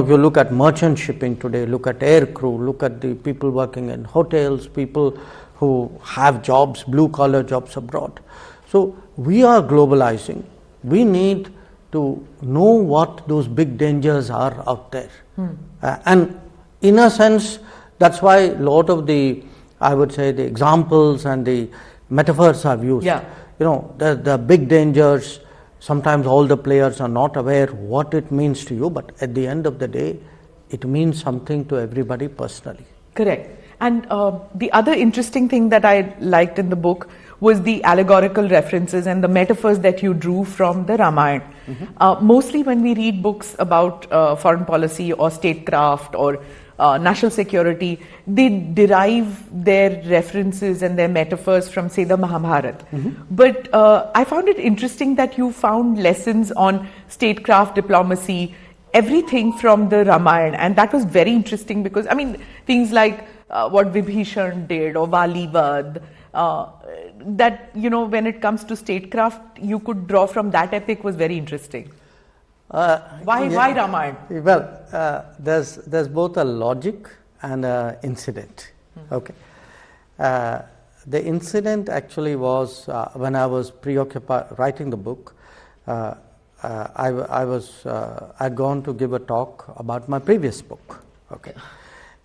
If you look at merchant shipping today, look at air crew, look at the people working in hotels, people who have jobs, blue-collar jobs abroad. So we are globalizing. We need to know what those big dangers are out there. And in a sense, that's why a lot of the, I would say, the examples and the metaphors I've used. Yeah. You know, the big dangers, sometimes all the players are not aware what it means to you, but at the end of the day, it means something to everybody personally. Correct. And the other interesting thing that I liked in the book was the allegorical references and the metaphors that you drew from the Ramayana. Mostly when we read books about foreign policy or statecraft or national security, they derive their references and their metaphors from, say, the Mahabharata. But I found it interesting that you found lessons on statecraft, diplomacy, everything from the Ramayana, and that was very interesting because, I mean, things like what Vibhishan did or Valivad, that, you know, when it comes to statecraft, you could draw from that epic was very interesting. Why Ramayana? Well, there's both a logic and an incident. Okay. The incident actually was when I was preoccupied writing the book. I'd gone to give a talk about my previous book. Okay.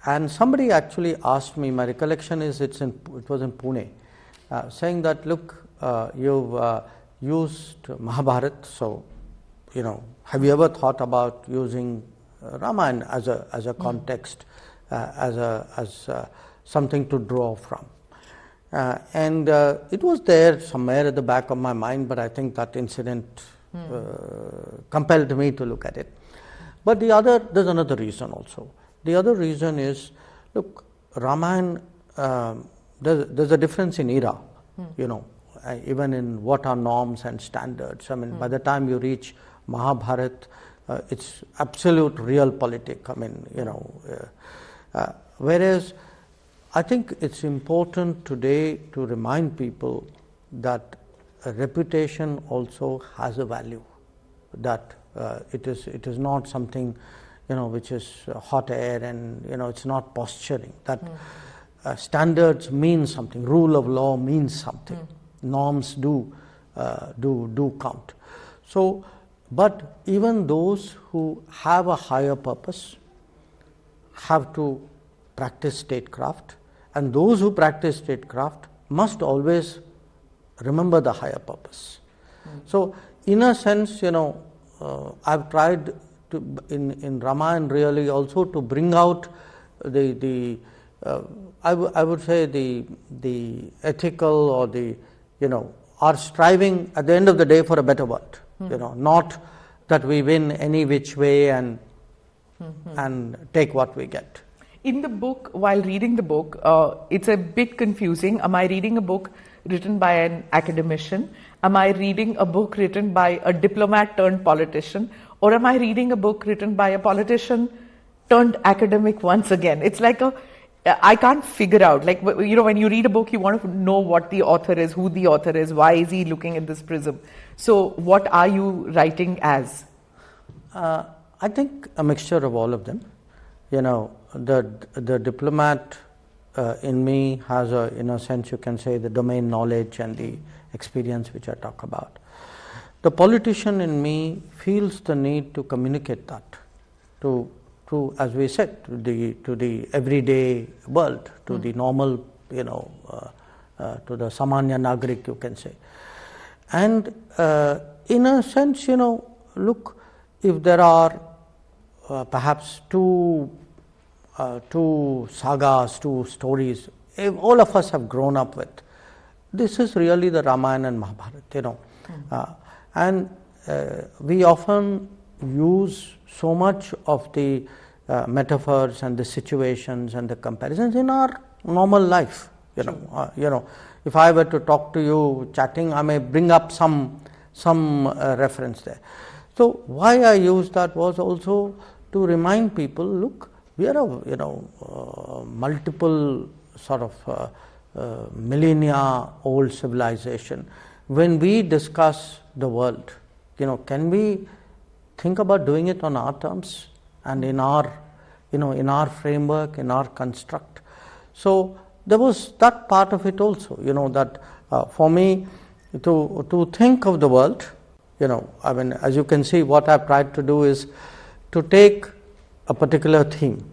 And somebody actually asked me, my recollection is it was in Pune, saying that, look, you've used Mahabharata, so, you know, have you ever thought about using Ramayana as a context, as something to draw from? And it was there somewhere at the back of my mind, but I think that incident compelled me to look at it. But there's another reason also. The other reason is, look, Ramayana, there's a difference in era, you know, even in what are norms and standards. I mean, by the time you reach Mahabharata, it's absolute realpolitik. I mean, you know, whereas I think it's important today to remind people that reputation also has a value, that it is not something, you know, which is hot air, and, you know, it's not posturing, that standards mean something, rule of law means something, norms do count. So, but even those who have a higher purpose have to practice statecraft, and those who practice statecraft must always remember the higher purpose. So, in a sense, you know, I've tried to in Ramayana really also to bring out I would say the ethical, or the, you know, are striving at the end of the day for a better world. You know, not that we win any which way and take what we get. In the book, while reading the book, it's a bit confusing. Am I reading a book written by an academician? Am I reading a book written by a diplomat turned politician? Or am I reading a book written by a politician turned academic once again? It's like I can't figure out, like, you know, when you read a book, you want to know what the author is, who the author is, why is he looking at this prism. So what are you writing as? I think a mixture of all of them. You know, the diplomat in me has in a sense, you can say, the domain knowledge and the experience which I talk about. The politician in me feels the need to communicate that to, as we said, to the everyday world, to the normal, you know, to the Samanya Nagarik, you can say. And in a sense, you know, look, if there are perhaps two sagas, two stories, if all of us have grown up with, this is really the Ramayana and Mahabharata, you know. And we often use so much of the metaphors and the situations and the comparisons in our normal life. You know, if I were to talk to you chatting, I may bring up some reference there. So why I used that was also to remind people, look, we are a multiple sort of millennia old civilization. When we discuss the world, you know, can we think about doing it on our terms? and in our, in our framework, in our construct. So there was that part of it also, that for me to think of the world, I mean, as you can see, what I've tried to do is to take a particular theme